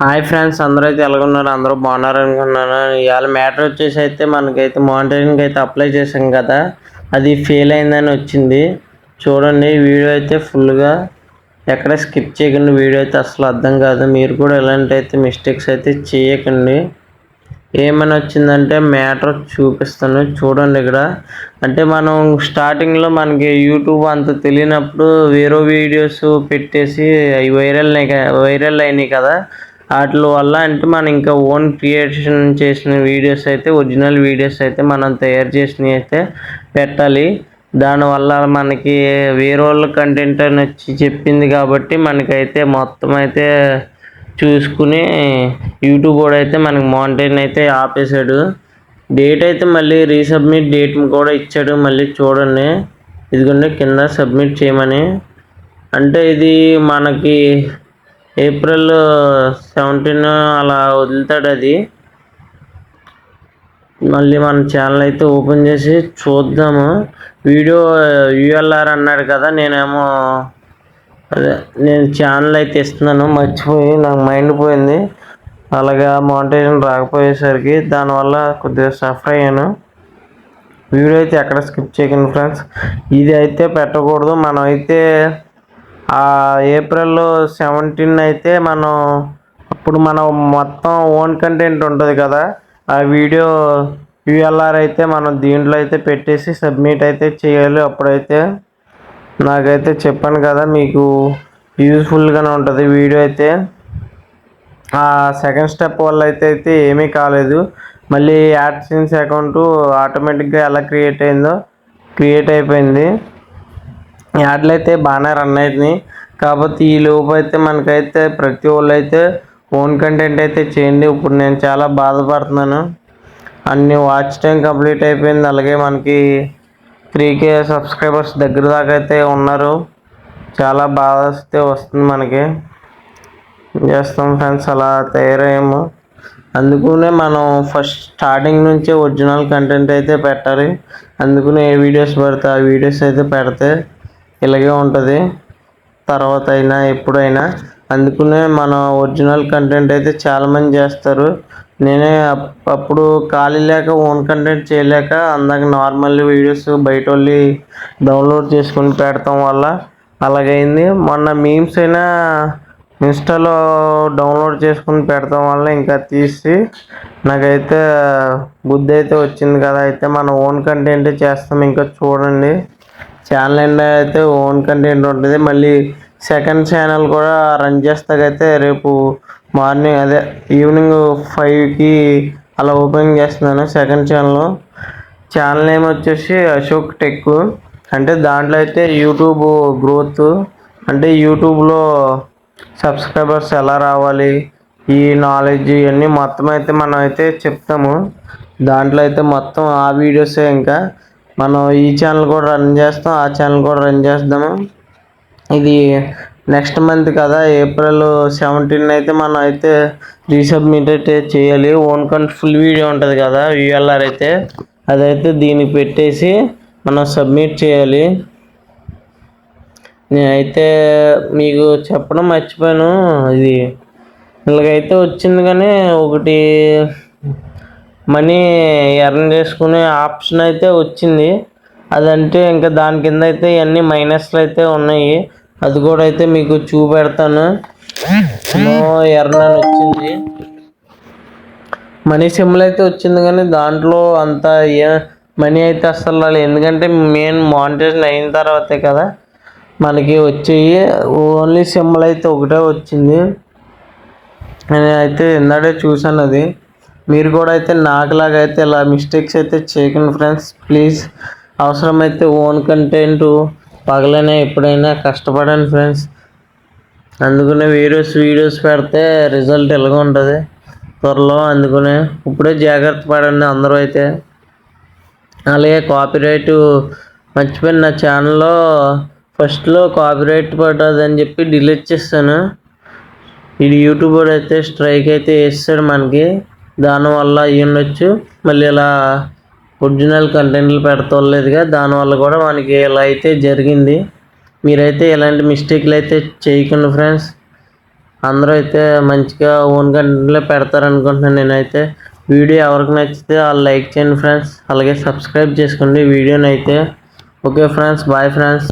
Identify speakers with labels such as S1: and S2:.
S1: Hi friends, అందరూ అయితే ఎలాగున్నారు? అందరూ బాగున్నారు అనుకున్నాను. ఇవాళ మ్యాటర్ వచ్చేసి అయితే మనకైతే మానిటరింగ్ అయితే అప్లై చేసాం కదా, అది ఫెయిల్ అయిందని వచ్చింది. చూడండి వీడియో అయితే ఫుల్గా ఎక్కడ స్కిప్ చేయకండి. వీడియో అయితే అసలు అర్థం కాదు. మీరు కూడా ఇలాంటి అయితే మిస్టేక్స్ అయితే చేయకండి. ఏమని వచ్చిందంటే మ్యాటర్ చూపిస్తాను చూడండి. ఇక్కడ అంటే మనం స్టార్టింగ్లో మనకి యూట్యూబ్ అంత తెలియనప్పుడు వేరే వీడియోస్ పెట్టేసి అవి వైరల్ అయినాయి కదా, వాటి వల్ల అంటే మనం ఇంకా ఓన్ క్రియేషన్ చేసిన వీడియోస్ అయితే ఒరిజినల్ వీడియోస్ అయితే మనం తయారు చేసినవి అయితే పెట్టాలి. దానివల్ల మనకి వేరే వాళ్ళ కంటెంట్ అని వచ్చి చెప్పింది కాబట్టి మనకైతే మొత్తం అయితే చూసుకుని యూట్యూబ్ కూడా అయితే మనకి మానిటైన్ అయితే ఆపేశాడు. డేట్ అయితే మళ్ళీ రీసబ్మిట్ డేట్ కూడా ఇచ్చాడు. మళ్ళీ చూడండి, ఇదిగోండి కింద సబ్మిట్ చేయమని. అంటే ఇది మనకి ఏప్రిల్ 17 అలా వదులుతాడు. అది మళ్ళీ మన ఛానల్ అయితే ఓపెన్ చేసి చూద్దాము. వీడియో యూఎల్ఆర్ అన్నాడు కదా, నేను ఛానల్ అయితే ఇస్తున్నాను. మర్చిపోయి నాకు మైండ్ పోయింది. అలాగా మానిటైజేషన్ రాకపోయేసరికి దానివల్ల కొద్దిగా సఫర్ అయ్యాను. వీడియో అయితే ఎక్కడ స్కిప్ చేయకండి ఫ్రెండ్స్. ఇది అయితే పెట్టకూడదు. మనం అయితే ఏప్రిల్ 17 అయితే అప్పుడు మనం మొత్తం ఓన్ కంటెంట్ ఉంటుంది కదా, ఆ వీడియో యూఎల్ఆర్ అయితే మనం దీంట్లో అయితే పెట్టేసి సబ్మిట్ అయితే చేయాలి. అప్పుడైతే నాకైతే చెప్పాను కదా, మీకు యూజ్ఫుల్గానే ఉంటుంది వీడియో అయితే. ఆ సెకండ్ స్టెప్ వల్ల అయితే ఏమీ కాలేదు. మళ్ళీ యాడ్సెన్స్ అకౌంట్ ఆటోమేటిక్గా ఎలా క్రియేట్ అయిపోయింది. యాడ్లు అయితే బాగానే రన్ అవుతున్నాయి. కాకపోతే ఈ లోపు అయితే మనకైతే ప్రతి వాళ్ళు అయితే ఓన్ కంటెంట్ అయితే చేయండి. ఇప్పుడు నేను చాలా బాధపడుతున్నాను. అన్ని వాచ్ టైం కంప్లీట్ అయిపోయింది. అలాగే మనకి 3K సబ్స్క్రైబర్స్ దగ్గర దాకా అయితే ఉన్నారు. చాలా బాధ వస్తుంది మనకి. చేస్తాం ఫ్రెండ్స్, అలా తయారయ్యాము. అందుకనే మనం ఫస్ట్ స్టార్టింగ్ నుంచే ఒరిజినల్ కంటెంట్ అయితే పెట్టాలి. అందుకనే ఏ వీడియోస్ పడితే ఆ వీడియోస్ అయితే పెడితే ఇలాగే ఉంటుంది తర్వాత అయినా ఎప్పుడైనా. అందుకనే మన ఒరిజినల్ కంటెంట్ అయితే చాలామంది చేస్తారు. నేనే అప్పుడు ఖాళీ లేక ఓన్ కంటెంట్ చేయలేక అందాక నార్మల్ వీడియోస్ బయట వాళ్ళు డౌన్లోడ్ చేసుకొని పెడతాం వల్ల అలాగైంది. మొన్న మీమ్స్ అయినా ఇన్స్టాలో డౌన్లోడ్ చేసుకుని పెడతాం వల్ల ఇంకా తీసి నాకైతే బుద్ధి అయితే వచ్చింది కదా, అయితే మన ఓన్ కంటెంట్ చేస్తాం. ఇంకా చూడండి, ఛానల్ అయితే ఓన్ కంటెంట్ ఉంటుంది. మళ్ళీ సెకండ్ ఛానల్ కూడా రన్ చేస్తాకైతే రేపు మార్నింగ్ ఈవినింగ్ 5కి అలా ఓపెన్ చేస్తున్నాను సెకండ్ ఛానల్ నేమ్ వచ్చేసి అశోక్ టెక్. అంటే దాంట్లో అయితే యూట్యూబ్ గ్రోత్, అంటే యూట్యూబ్లో సబ్స్క్రైబర్స్ ఎలా రావాలి, ఈ నాలెడ్జ్ ఇవన్నీ మొత్తం అయితే మనం అయితే చెప్తాము. దాంట్లో అయితే మొత్తం ఆ వీడియోసే. ఇంకా మనం ఈ ఛానల్ కూడా రన్ చేస్తాం, ఆ ఛానల్ కూడా రన్ చేద్దాము. ఇది నెక్స్ట్ మంత్ కదా, ఏప్రిల్ 17 అయితే మనం అయితే రీసబ్మిట్ అయితే చేయాలి. ఓన్ ఫుల్ వీడియో ఉంటుంది కదా యూఎల్ఆర్ అయితే, అదైతే దీనికి పెట్టేసి మనం సబ్మిట్ చేయాలి. నేనైతే మీకు చెప్పడం మర్చిపోయాను. ఇది ఇలాగైతే వచ్చింది, కానీ ఒకటి మనీ ఎర్న్ చేసుకునే ఆప్షన్ అయితే వచ్చింది. అదంటే ఇంకా దాని కింద అయితే ఇవన్నీ మైనస్లు అయితే ఉన్నాయి. అది కూడా అయితే మీకు చూపెడతాను. నో ఎర్న్ అని వచ్చింది, మనీ సింబల్ అయితే వచ్చింది, కానీ దాంట్లో అంత మనీ అయితే అస్సలు రాలేదు. ఎందుకంటే మెయిన్ మానిటైజేషన్ అయిన తర్వాతే కదా మనకి వచ్చేవి. ఓన్లీ సింబల్ అయితే ఒకటే వచ్చింది. నేనైతే ఇందాడే చూసాను. అది మీరు కూడా అయితే నాకులాగా అయితే ఇలా మిస్టేక్స్ అయితే చేయకండి ఫ్రెండ్స్, ప్లీజ్. అవసరమైతే ఓన్ కంటెంట్ పగలనే ఎప్పుడైనా కష్టపడండి ఫ్రెండ్స్. అందుకనే వీడియోస్ పెడితే రిజల్ట్ ఎలాగ ఉంటుంది త్వరలో. అందుకనే ఇప్పుడే జాగ్రత్త పడండి అందరూ అయితే. అలాగే కాపీరైట్ మర్చిపోయిన, నా ఛానల్లో ఫస్ట్లో కాపీరైట్ పడుతుందని చెప్పి డిలీట్ చేస్తాను. ఇది యూట్యూబర్ అయితే స్ట్రైక్ అయితే వేస్తాడు మనకి, దానివల్ల ఉండొచ్చు. మళ్ళీ ఇలా ఒరిజినల్ కంటెంట్లు పెడతలేదుగా, దానివల్ల కూడా మనకి ఇలా అయితే జరిగింది. మీరైతే ఎలాంటి మిస్టేక్లు అయితే చేయకండి ఫ్రెండ్స్. అందరూ అయితే మంచిగా ఓన్ కంటెంట్లో పెడతారనుకుంటున్నాను నేనైతే. వీడియో ఎవరికి నచ్చితే వాళ్ళు లైక్ చేయండి ఫ్రెండ్స్, అలాగే సబ్స్క్రైబ్ చేసుకోండి వీడియోని అయితే. Okay friends, bye friends.